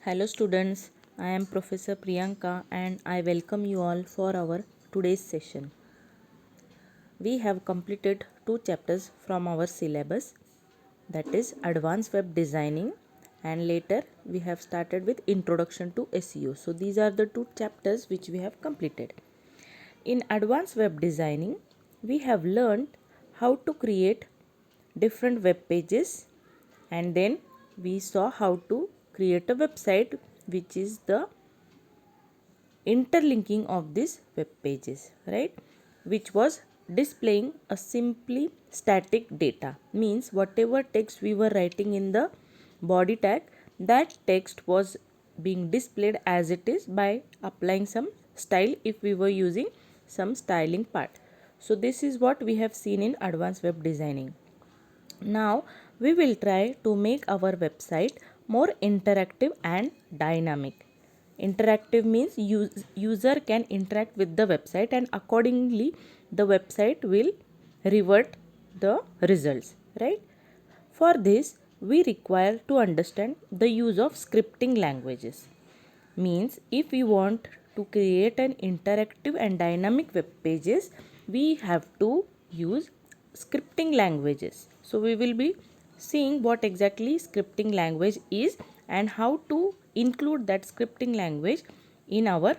Hello students, I am Professor Priyanka and I welcome you all for our today's session. We have completed two chapters from our syllabus, that is Advanced Web Designing, and later we have started with Introduction to SEO. So these are the two chapters which we have completed. In Advanced Web Designing, we have learned how to create different web pages, and then we saw how to create a website, which is the interlinking of these web pages, right, which was displaying a simply static data, means whatever text we were writing in the body tag, that text was being displayed as it is by applying some style if we were using some styling part. So this is what we have seen in advanced web designing. Now we will try to make our website more interactive and dynamic. Interactive means user can interact with the website and accordingly the website will revert the results, right? For this we require to understand the use of scripting languages. Means if we want to create an interactive and dynamic web pages, we have to use scripting languages. So we will be seeing what exactly scripting language is and how to include that scripting language in our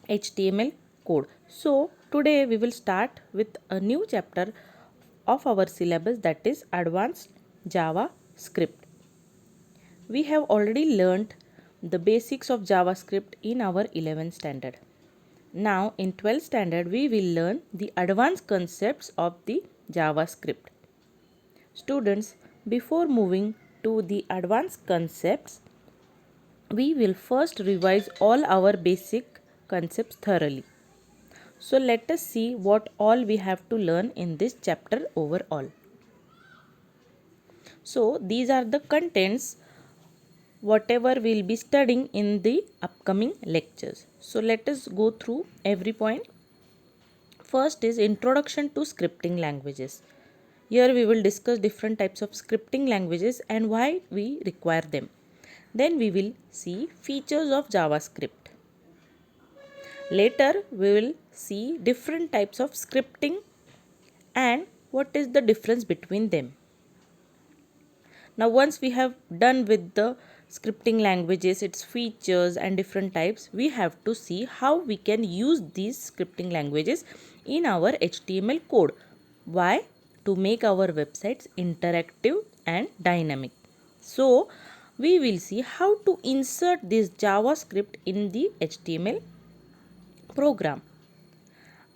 HTML code. So today we will start with a new chapter of our syllabus, that is advanced JavaScript. We have already learned the basics of JavaScript in our 11th standard. Now in 12th standard we will learn the advanced concepts of the JavaScript. Students, before moving to the advanced concepts, we will first revise all our basic concepts thoroughly. So let us see what all we have to learn in this chapter overall. So these are the contents whatever we'll be studying in the upcoming lectures. So let us go through every point. First is introduction to scripting languages. Here we will discuss different types of scripting languages and why we require them. Then we will see features of JavaScript. Later we will see different types of scripting and what is the difference between them. Now once we have done with the scripting languages, its features and different types, we have to see how we can use these scripting languages in our HTML code. Why? To make our websites interactive and dynamic. So we will see how to insert this JavaScript in the HTML program.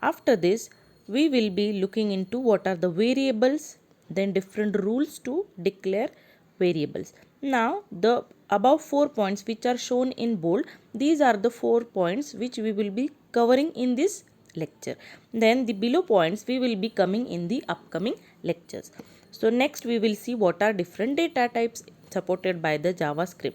After this, we will be looking into what are the variables, then different rules to declare variables. Now, the above 4 points which are shown in bold, these are the 4 points which we will be covering in this lecture. Then the below points we will be coming in the upcoming lectures. So next we will see what are different data types supported by the JavaScript.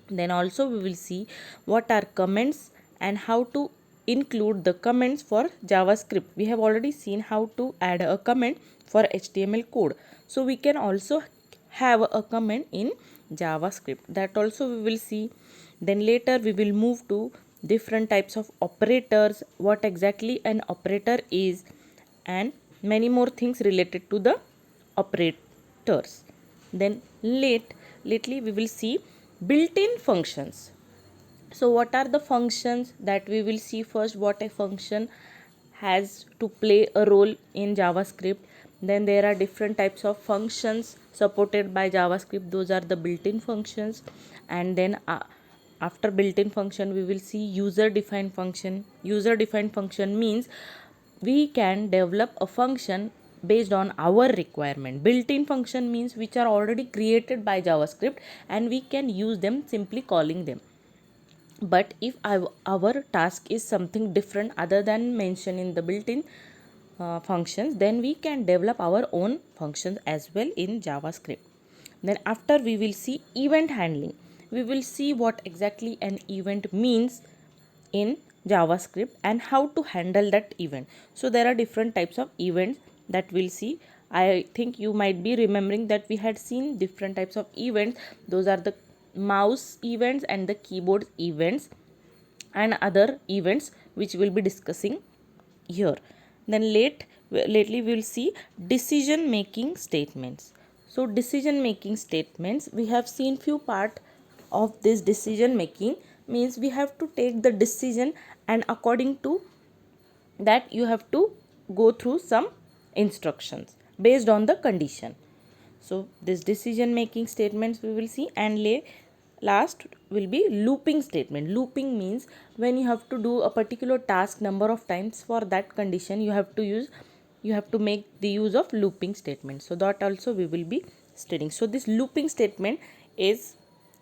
Then also we will see what are comments and how to include the comments for JavaScript. We have already seen how to add a comment for HTML code. So we can also have a comment in JavaScript. That also we will see. Then later we will move to different types of operators, what exactly an operator is, and many more things related to the operators. Then lately we will see built-in functions. So what are the functions that we will see first? What a function has to play a role in JavaScript. Then there are different types of functions supported by JavaScript. Those are the built-in functions. And then after built-in function we will see user-defined function. User-defined function means we can develop a function based on our requirement. Built-in function means which are already created by JavaScript and we can use them simply calling them. But if our task is something different other than mentioned in the built-in functions, then we can develop our own functions as well in JavaScript. Then after we will see event handling. We will see what exactly an event means in JavaScript and how to handle that event. So there are different types of events that we'll see. I think you might be remembering that we had seen different types of events. Those are the mouse events and the keyboard events and other events which we'll be discussing here. Then lately we will see decision making statements. So decision making statements, we have seen few part of this decision making, means we have to take the decision and according to that you have to go through some instructions based on the condition. So this decision making statements we will see, and last will be looping statement. Looping means when you have to do a particular task number of times, for that condition you have to make the use of looping statement. So that also we will be studying. So this looping statement is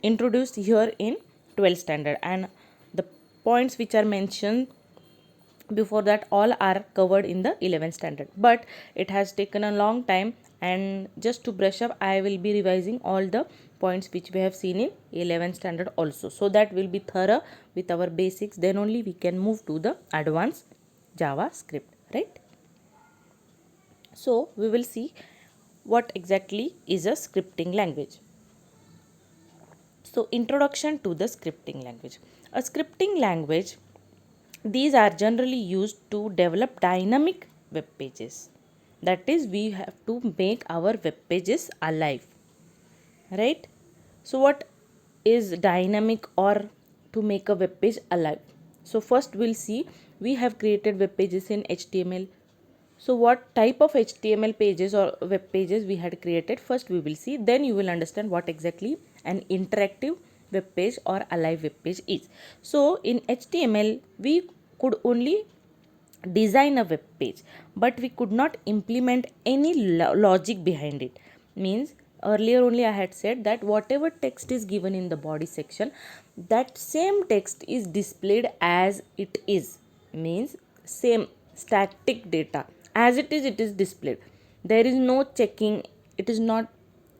introduced here in 12th standard, and the points which are mentioned before that all are covered in the 11th standard, but it has taken a long time, and just to brush up I will be revising all the points which we have seen in 11th standard also, so that will be thorough with our basics. Then only we can move to the advanced JavaScript, right? So we will see what exactly is a scripting language. So introduction to the scripting language. A scripting language, these are generally used to develop dynamic web pages. That is, we have to make our web pages alive, right? So what is dynamic or to make a web page alive? So first we'll see, we have created web pages in HTML. So what type of HTML pages or web pages we had created, first we will see, then you will understand what exactly an interactive web page or alive web page is. So in HTML we could only design a web page, but we could not implement any logic behind it. Means earlier only I had said that whatever text is given in the body section, that same text is displayed as it is. Means same static data as it is displayed. There is no checking, it is not,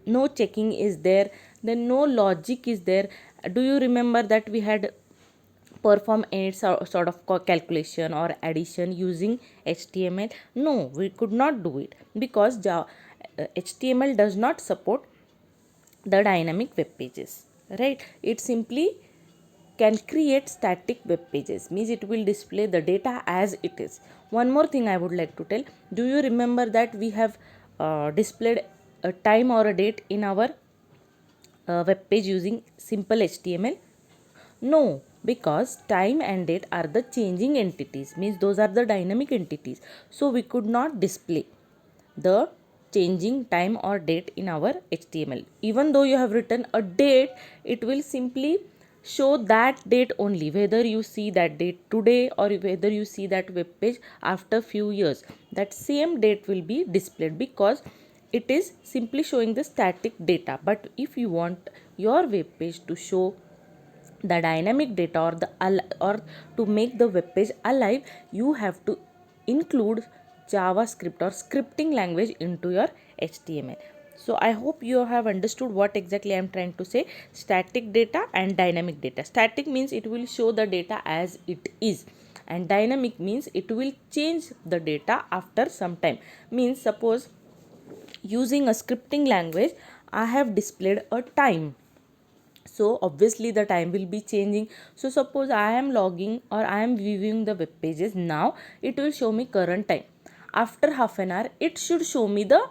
no checking is there, then no logic is there. Do you remember that we had perform any sort of calculation or addition using HTML? No, we could not do it because HTML does not support the dynamic web pages, right? It simply can create static web pages, means it will display the data as it is. One more thing I would like to tell, do you remember that we have displayed a time or a date in our web page using simple HTML? No, because time and date are the changing entities, means those are the dynamic entities. So we could not display the changing time or date in our HTML. Even though you have written a date, it will simply show that date only, whether you see that date today or whether you see that web page after few years, that same date will be displayed because it is simply showing the static data. But if you want your web page to show the dynamic data or or to make the web page alive, you have to include JavaScript or scripting language into your HTML. So I hope you have understood what exactly I am trying to say. Static data and dynamic data. Static means it will show the data as it is, and dynamic means it will change the data after some time. Means suppose using a scripting language I have displayed a time, so obviously the time will be changing. So suppose I am logging or I am viewing the web pages, now it will show me current time. After half an hour it should show me the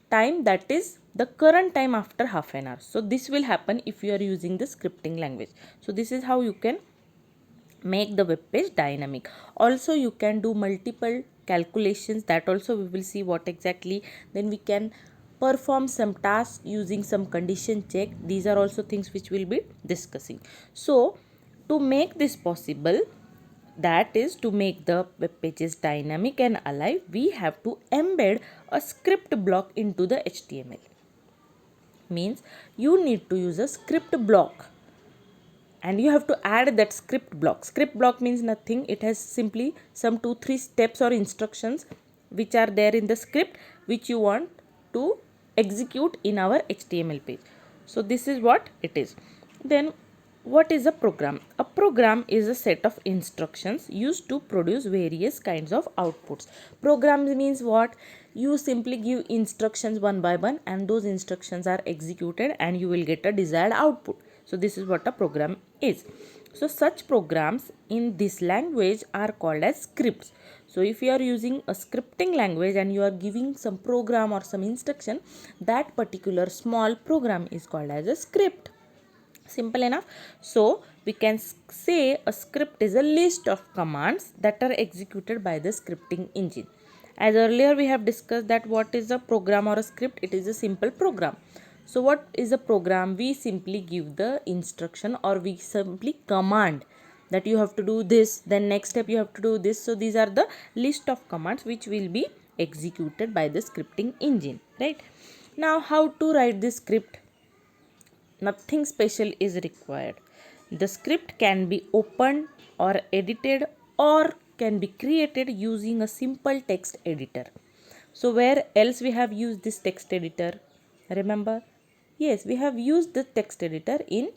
time, that is the current time after half an hour. So this will happen if you are using the scripting language. So this is how you can make the web page dynamic. Also you can do multiple calculations, that also we will see what exactly. Then we can perform some tasks using some condition check. These are also things which we'll be discussing. So to make this possible, that is to make the web pages dynamic and alive, we have to embed a script block into the HTML. Means you need to use a script block and you have to add that script block. Script block means nothing, it has simply some 2-3 steps or instructions which are there in the script which you want to execute in our HTML page. So this is what it is. Then what is a program? A program is a set of instructions used to produce various kinds of outputs. Programs means what? You simply give instructions one by one and those instructions are executed and you will get a desired output. So this is what a program is. So such programs in this language are called as scripts. So if you are using a scripting language and you are giving some program or some instruction, that particular small program is called as a script. Simple enough. So we can say a script is a list of commands that are executed by the scripting engine. As earlier we have discussed that what is a program or a script, it is a simple program. So what is a program? We simply give the instruction or we simply command that you have to do this, then next step you have to do this. So these are the list of commands which will be executed by the scripting engine, right? Now how to write this script? Nothing special is required. The script can be opened or edited or can be created using a simple text editor. So where else we have used this text editor? Remember? Yes, we have used the text editor in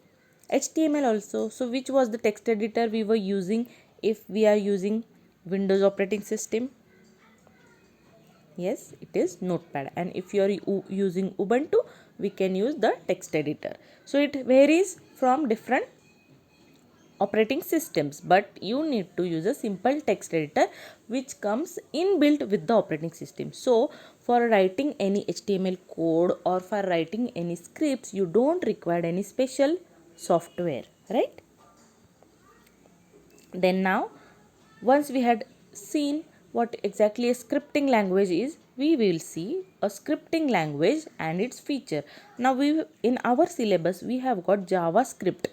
HTML also. So which was the text editor we were using if we are using Windows operating system? Yes, it is Notepad, and if you are using Ubuntu, we can use the text editor. So it varies from different operating systems, but you need to use a simple text editor which comes inbuilt with the operating system. So for writing any HTML code or for writing any scripts, you don't require any special software, right? Then now, once we had seen what exactly a scripting language is, we will see a scripting language and its feature. Now we in our syllabus we have got JavaScript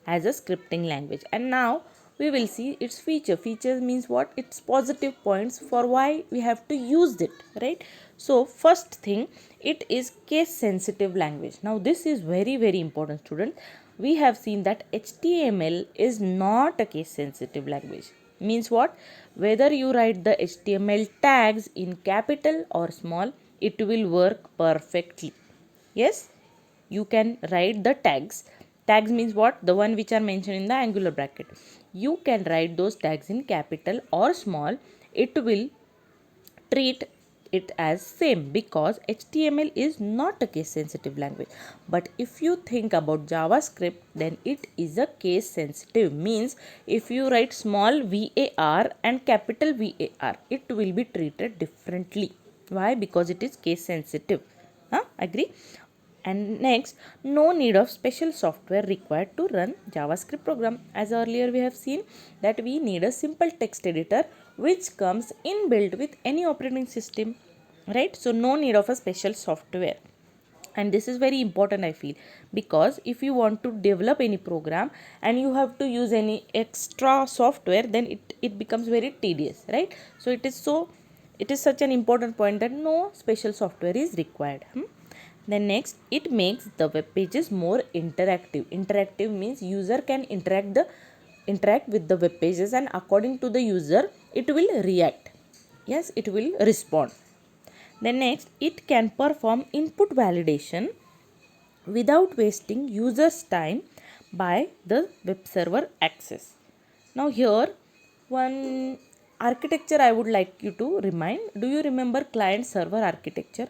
as a scripting language, and now we will see its feature. Features means what? Its positive points for why we have to use it, right? So first thing, it is case sensitive language. Now this is very important, student. We have seen that HTML is not a case sensitive language. Means what? Whether you write the HTML tags in capital or small, it will work perfectly. Yes, you can write the tags. Tags means what? The one which are mentioned in the angular bracket. You can write those tags in capital or small. It will treat it as same because HTML is not a case sensitive language. But if you think about JavaScript, then it is a case sensitive. Means if you write small var and capital VAR, it will be treated differently. Why? Because it is case sensitive. Agree? And next, no need of special software required to run JavaScript program. As earlier we have seen that we need a simple text editor which comes inbuilt with any operating system, right? So no need of a special software. And this is very important, I feel, because if you want to develop any program and you have to use any extra software, then it becomes very tedious, right? So it is such an important point that no special software is required. Then next, it makes the web pages more interactive. Interactive means user can interact with the web pages, and according to the user it will react. Yes, it will respond. Then next, it can perform input validation without wasting users time by the web server access. Now here one architecture I would like you to remind. Do you remember client server architecture?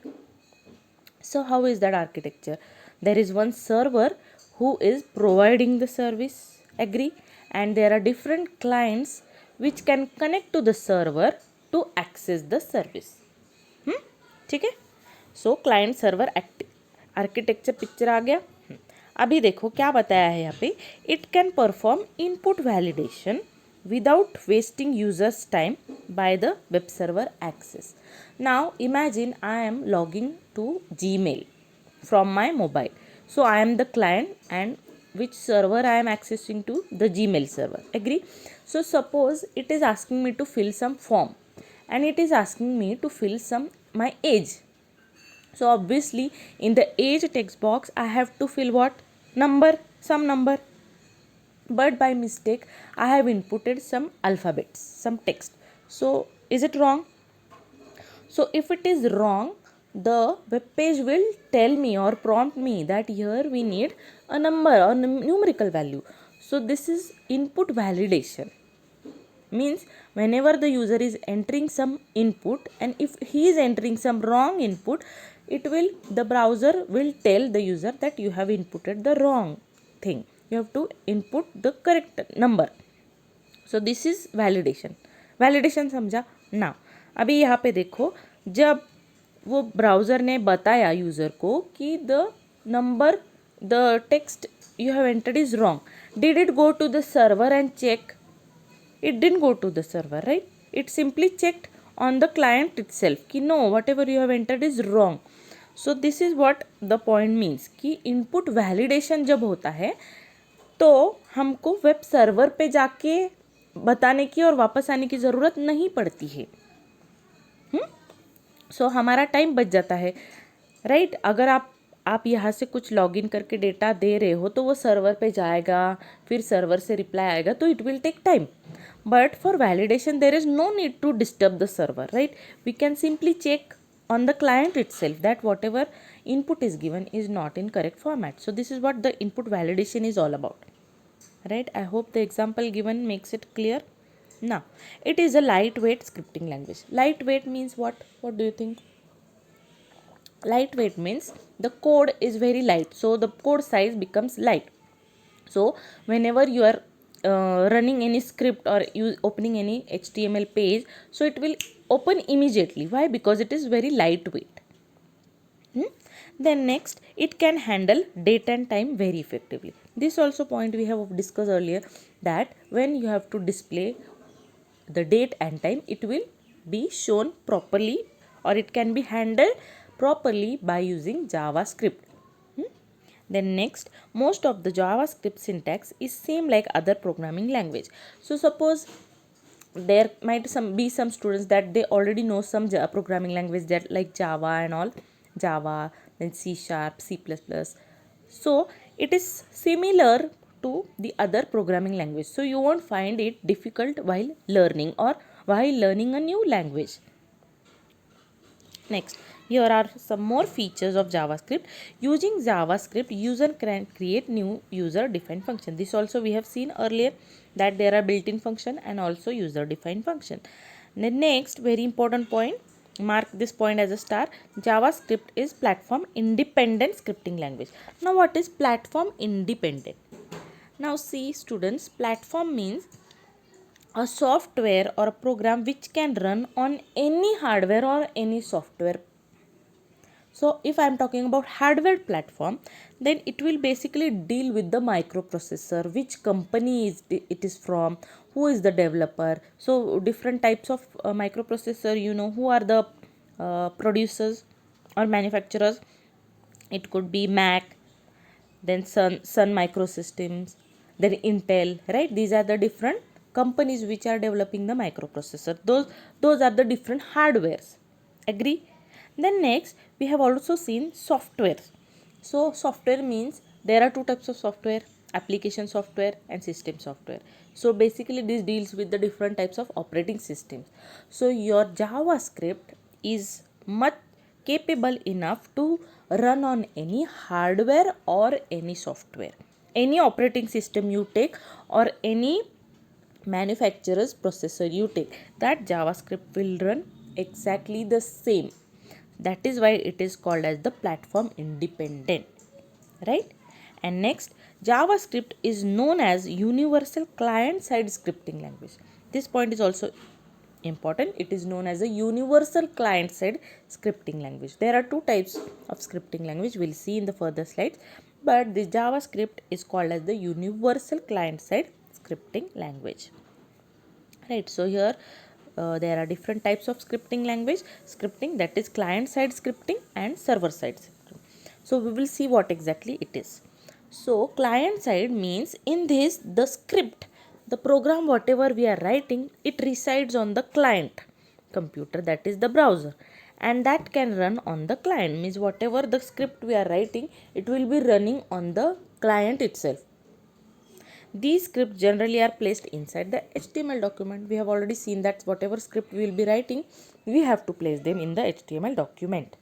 So how is that architecture? There is one server who is providing the service, agree? And there are different clients which can connect to the server to access the service. ठीक है? So client server architecture picture आ गया. अभी देखो क्या बताया है यहाँ पे. It can perform input validation without wasting users time by the web server access. Now imagine I am logging to Gmail from my mobile. So I am the client and which server I am accessing to? The Gmail server. Agree? So suppose it is asking me to fill some form and it is asking me to fill some my age. So obviously in the age text box I have to fill what? Number, some number. But by mistake I have inputted some alphabets, some text. So is it wrong? So if it is wrong, the web page will tell me or prompt me that here we need a number or numerical value. So this is input validation. Means whenever the user is entering some input and if he is entering some wrong input, the browser will tell the user that you have inputted the wrong thing. You have to input the correct number. So this is validation. Validation समझा ना. अभी यहाँ पे देखो, जब वो browser ने बताया यूज़र को कि the number, the text you have entered is wrong, did it go to the server and check? It didn't go to the server, right? It simply checked on the client itself कि no, whatever you have entered is wrong. So this is what the point means कि input validation जब होता है तो हमको web server पे जाके बताने की और वापस आने की ज़रूरत नहीं पड़ती है. सो हमारा टाइम बच जाता है, राइट. अगर आप यहाँ से कुछ लॉगिन करके डेटा दे रहे हो तो वो सर्वर पे जाएगा, फिर सर्वर से रिप्लाई आएगा, तो it will take time. But for validation there is no need to disturb the server, right. We can simply check on the client itself that whatever input is given is not in correct format. So this is what the input validation is all about, right. I hope the example given makes it clear. Now it is a lightweight scripting language. Lightweight means what do you think? Lightweight means the code is very light, so the code size becomes light. So whenever you are running any script or you opening any HTML page, so it will open immediately. Why? Because it is very lightweight. Then next, it can handle date and time very effectively. This also point we have discussed earlier, that when you have to display the date and time, it will be shown properly, or it can be handled properly by using JavaScript. Then next, most of the JavaScript syntax is same like other programming language. So suppose there might be some students that they already know some programming language that like Java and all, Java, then C#, C++. So it is similar to the other programming language. So you won't find it difficult while learning or while learning a new language. Next, here are some more features of JavaScript. Using JavaScript, user can create new user-defined function. This also we have seen earlier, that there are built-in function and also user-defined function. The next very important point, mark this point as a star. JavaScript is platform independent scripting language. Now what is platform independent? Now see students, platform means a software or a program which can run on any hardware or any software. So if I am talking about hardware platform, then it will basically deal with the microprocessor, which company it is from, who is the developer. So different types of microprocessor, who are the producers or manufacturers. It could be Mac, then Sun Microsystems, then Intel, right? These are the different companies which are developing the microprocessor. Those are the different hardwares. Agree? Then next, we have also seen software. So software means there are two types of software, application software and system software. So basically this deals with the different types of operating systems. So your JavaScript is much capable enough to run on any hardware or any software. Any operating system you take or any manufacturer's processor you take, that JavaScript will run exactly the same. That is why it is called as the platform independent, right? And next, JavaScript is known as universal client-side scripting language. This point is also important. It is known as a universal client-side scripting language. There are two types of scripting language. We'll see in the further slides. But the JavaScript is called as the universal client-side scripting language. Right. So here there are different types of scripting language. Scripting, that is client-side scripting and server-side scripting. So we will see what exactly it is. So client-side means in this the script, the program whatever we are writing, it resides on the client computer, that is the browser, and that can run on the client. Means whatever the script we are writing, it will be running on the client itself. These scripts generally are placed inside the HTML document. We have already seen that whatever script we will be writing, we have to place them in the HTML document.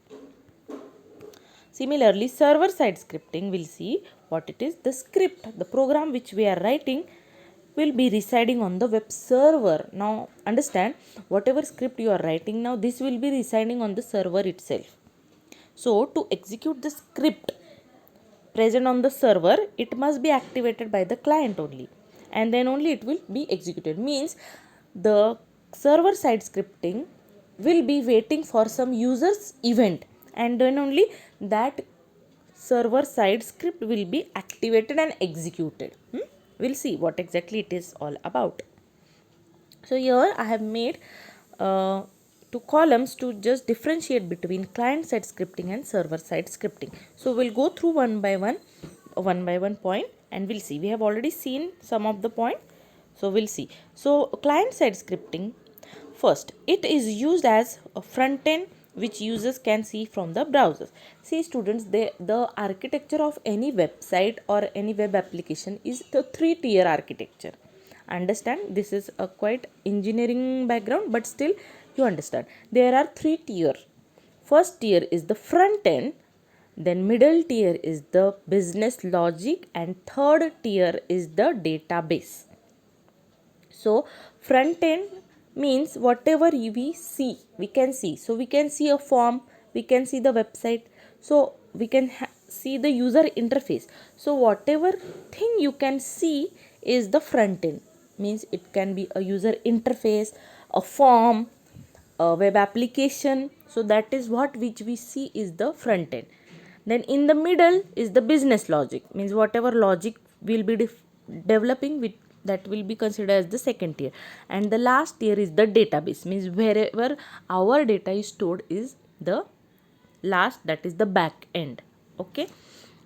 Similarly, server-side scripting, we'll see what it is. The script, the program which we are writing, will be residing on the web server. Now understand, whatever script you are writing now, this will be residing on the server itself. So to execute the script, present on the server, it must be activated by the client only, and then only it will be executed. Means the server side scripting will be waiting for some user's event, and then only that server side script will be activated and executed. We'll see what exactly it is all about. So here I have made two columns to just differentiate between client side scripting and server side scripting. So we'll go through one by one point, and we'll see. We have already seen some of the point, so we'll see. So client side scripting, first, it is used as a front end which users can see from the browsers. See students, the architecture of any website or any web application is the 3-tier architecture. Understand, this is a quite engineering background, but still you understand. There are 3 tier. First tier is the front end, then middle tier is the business logic, and third tier is the database. So front end means whatever we see, we can see. So we can see a form, we can see the website, so we can see the user interface. So whatever thing you can see is the front end. Means it can be a user interface, a form, a web application. So that is what which we see is the front end. Then in the middle is the business logic. Means whatever logic will be developing with, that will be considered as the second tier. And the last tier is the database. Means wherever our data is stored is the last, that is the back end. Okay.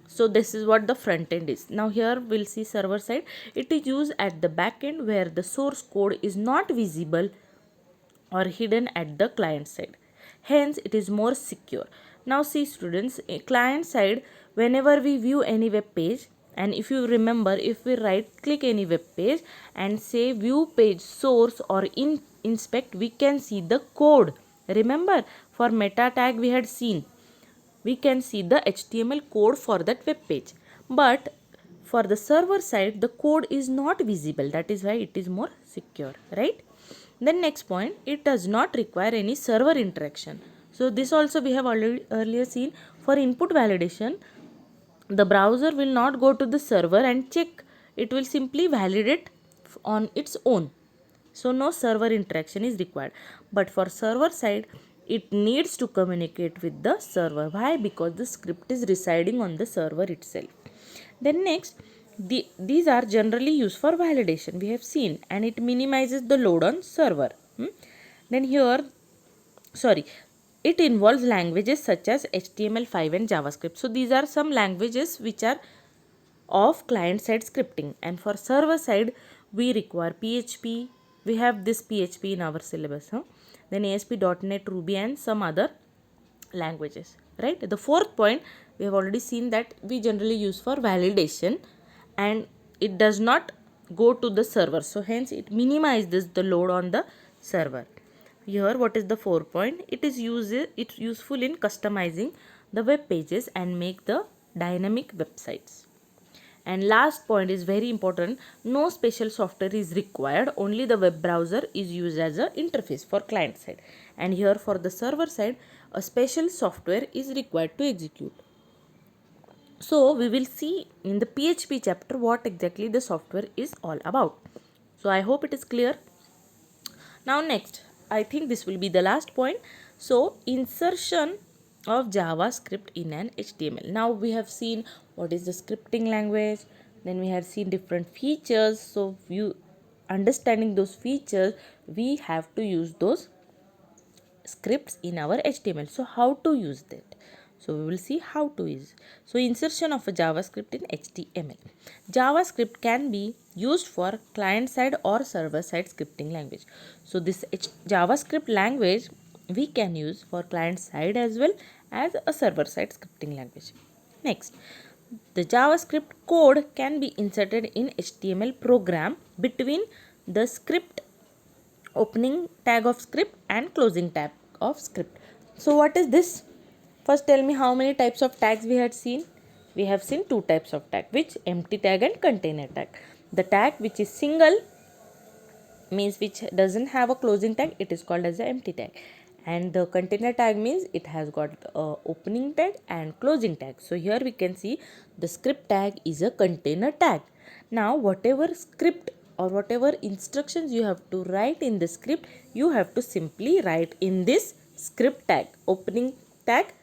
So this is what the front end is. Now here we'll see server side. It is used at the back end where the source code is not visible or hidden at the client side. Hence it is more secure. Now see students, client side, whenever we view any web page, and if you remember, if we right click any web page and say view page source or inspect, we can see the code. Remember, for meta tag we had seen, we can see the HTML code for that web page. But for the server side, the code is not visible. That is why it is more secure, right? Then next point, it does not require any server interaction. So this also we have already earlier seen. For input validation, the browser will not go to the server and check. It will simply validate on its own. So no server interaction is required. But for server side, it needs to communicate with the server. Why? Because the script is residing on the server itself. Then next, these are generally used for validation, we have seen, and it minimizes the load on server. Then here, it involves languages such as HTML5 and JavaScript. So these are some languages which are of client side scripting, and for server side we require PHP. We have this PHP in our syllabus. Then ASP.NET, Ruby, and some other languages, right? The fourth point, we have already seen that we generally use for validation, and it does not go to the server, so hence it minimizes the load on the server. Here what is the 4th point? It's useful in customizing the web pages and make the dynamic websites. And last point is very important, no special software is required, only the web browser is used as an interface for client side. And here for the server side, a special software is required to execute. So we will see in the PHP chapter what exactly the software is all about. So I hope it is clear. Now next, I think this will be the last point. So insertion of JavaScript in an HTML. Now we have seen what is the scripting language, then we have seen different features. So you understanding those features, we have to use those scripts in our HTML. So how to use that? So we will see how to use. So insertion of a JavaScript in HTML. JavaScript can be used for client side or server side scripting language. So this JavaScript language we can use for client side as well as a server side scripting language. Next, the JavaScript code can be inserted in HTML program between the script opening tag of script and closing tag of script. So what is this? First tell me how many types of tags we had seen. We have seen 2 types of tag, which empty tag and container tag. The tag which is single means which doesn't have a closing tag, it is called as an empty tag. And the container tag means it has got opening tag and closing tag. So here we can see the script tag is a container tag. Now whatever script or whatever instructions you have to write in the script, you have to simply write in this script tag, opening tag,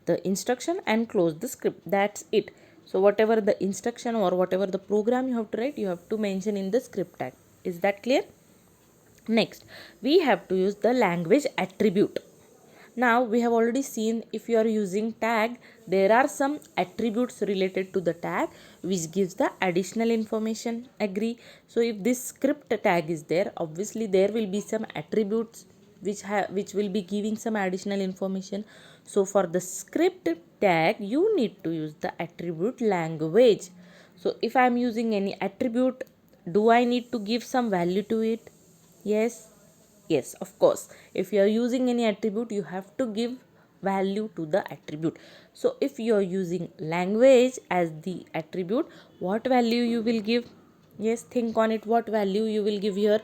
the instruction, and close the script. That's it. So whatever the instruction or whatever the program you have to write, you have to mention in the script tag. Is that clear? Next, we have to use the language attribute. Now we have already seen, if you are using tag, there are some attributes related to the tag which gives the additional information. Agree? So if this script tag is there, obviously there will be some attributes which will be giving some additional information. So for the script tag, you need to use the attribute language. So if I am using any attribute, do I need to give some value to it? Yes. Yes, of course. If you are using any attribute, you have to give value to the attribute. So if you are using language as the attribute, what value you will give? Yes, think on it. What value you will give here?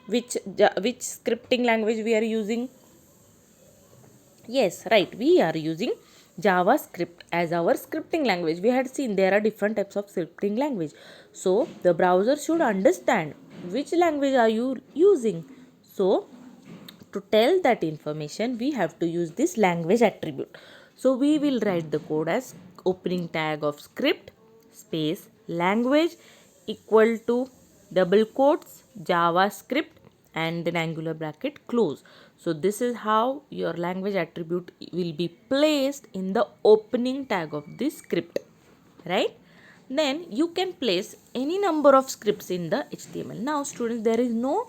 Which scripting language we are using? Yes, right. We are using JavaScript as our scripting language. We had seen there are different types of scripting language. So the browser should understand which language are you using. So to tell that information, we have to use this language attribute. So we will write the code as opening tag of script space language equal to double quotes JavaScript and then angular bracket close. So this is how your language attribute will be placed in the opening tag of this script, right? Then you can place any number of scripts in the HTML. Now students, there is no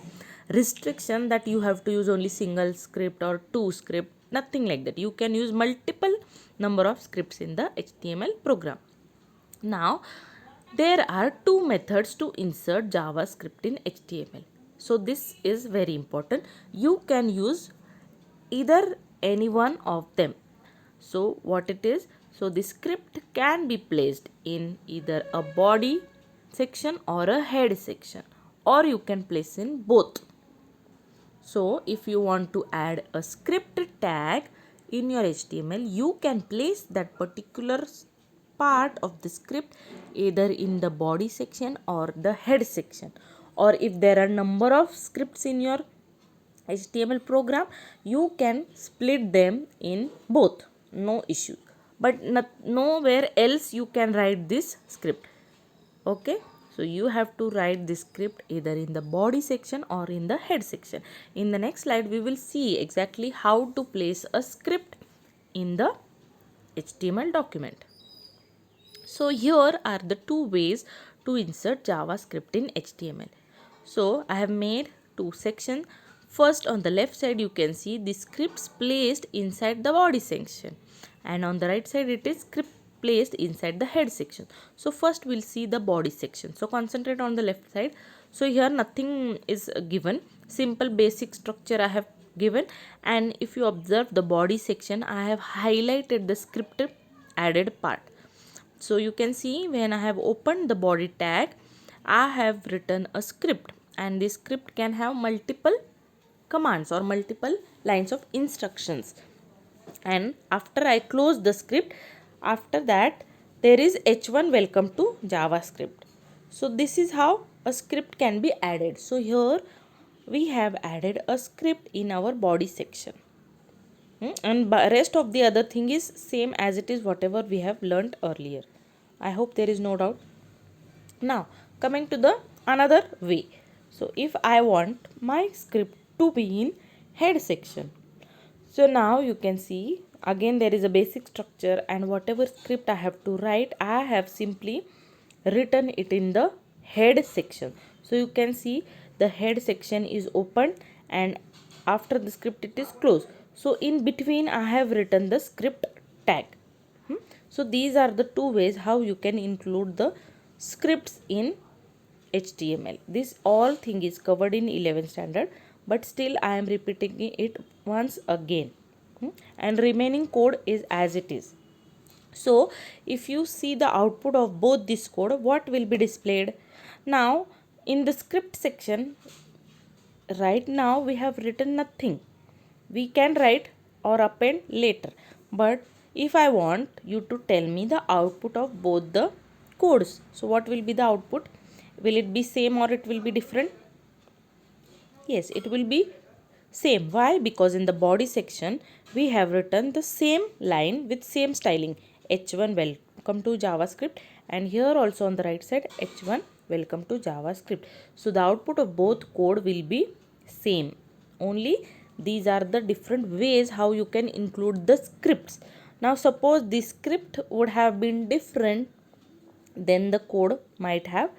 restriction that you have to use only single script or two script, nothing like that. You can use multiple number of scripts in the HTML program. Now there are two methods to insert JavaScript in HTML. So this is very important. You can use either any one of them. So what it is? So the script can be placed in either a body section or a head section, or you can place in both. So if you want to add a script tag in your HTML, you can place that particular part of the script either in the body section or the head section. Or if there are number of scripts in your HTML program, you can split them in both, no issue. But nowhere else you can write this script. Okay, so you have to write this script either in the body section or in the head section. In the next slide, we will see exactly how to place a script in the HTML document. So here are the two ways to insert JavaScript in HTML. So I have made two sections. First, on the left side, you can see the scripts placed inside the body section, and on the right side it is script placed inside the head section. So first we'll see the body section. So concentrate on the left side. So here nothing is given, simple basic structure I have given, and if you observe the body section, I have highlighted the script added part. So you can see when I have opened the body tag, I have written a script, and this script can have multiple commands or multiple lines of instructions. And after I close the script, after that there is h1 welcome to JavaScript. So this is how a script can be added. So here we have added a script in our body section. And rest of the other thing is same as it is whatever we have learnt earlier. I hope there is no doubt. Now coming to the another way. So if I want my script to be in head section, so now you can see again there is a basic structure, and whatever script I have to write, I have simply written it in the head section. So you can see the head section is open, and after the script it is closed. So in between I have written the script tag. So these are the two ways how you can include the scripts in HTML. This all thing is covered in 11th standard, but still I am repeating it once again. And remaining code is as it is. So if you see the output of both this code, what will be displayed? Now in the script section, right now we have written nothing. we can write or append later. But if I want you to tell me the output of both the codes, so what will be the output? Will it be same or it will be different? Yes, it will be same. Why? Because in the body section we have written the same line with same styling. H1 welcome to JavaScript, and here also on the right side H1 welcome to JavaScript. So the output of both code will be same. Only these are the different ways how you can include the scripts. Now suppose the script would have been different, then the code might have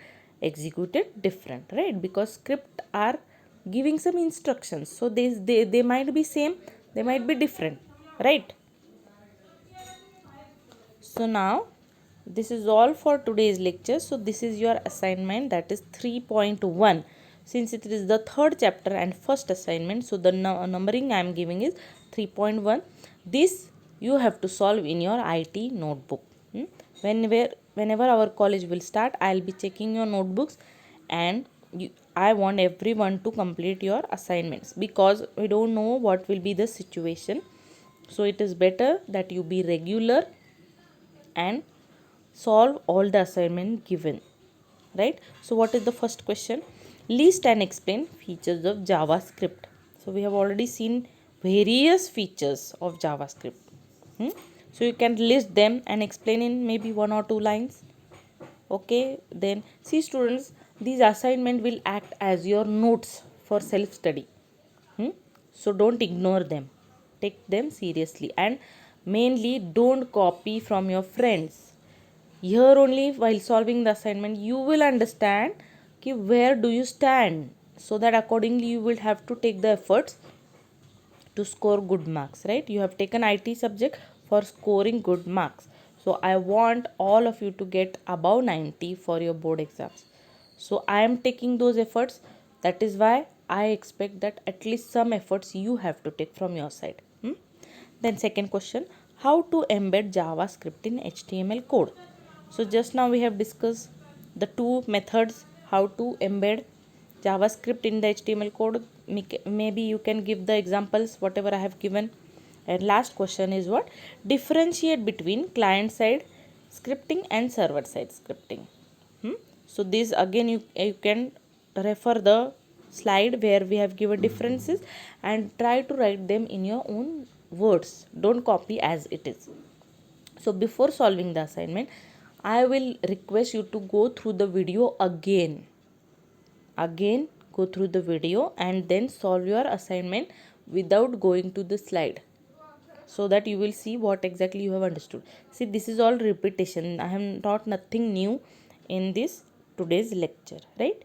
executed different, right? Because script are giving some instructions, so they might be same, they might be different, right? So now this is all for today's lecture. So this is your assignment, that is 3.1. Since it is the third chapter and first assignment, so the numbering I am giving is 3.1. This you have to solve in your IT notebook. Whenever our college will start, I'll be checking your notebooks, and I want everyone to complete your assignments, because we don't know what will be the situation. So it is better that you be regular and solve all the assignment given, right? So what is the first question? List and explain features of JavaScript. So we have already seen various features of JavaScript. So you can list them and explain in maybe 1 or 2 lines. Okay, then see students, these assignment will act as your notes for self study. So don't ignore them, take them seriously, and mainly don't copy from your friends. Here only, while solving the assignment, you will understand कि where do you stand, so that accordingly you will have to take the efforts to score good marks, right? You have taken IT subject for scoring good marks. So I want all of you to get above 90 for your board exams. So I am taking those efforts. That is why I expect that at least some efforts you have to take from your side. Then second question, how to embed JavaScript in HTML code. So just now we have discussed the two methods how to embed JavaScript in the HTML code. Maybe you can give the examples whatever I have given. And last question is what? Differentiate between client side scripting and server side scripting. So this again you can refer the slide where we have given differences and try to write them in your own words. Don't copy as it is. So before solving the assignment, I will request you to go through the video again. Go through the video and then solve your assignment without going to the slide, so that you will see what exactly you have understood. See, this is all repetition. I have taught nothing new in this today's lecture, right?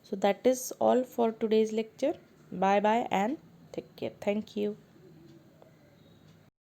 So that is all for today's lecture. Bye bye and take care. Thank you.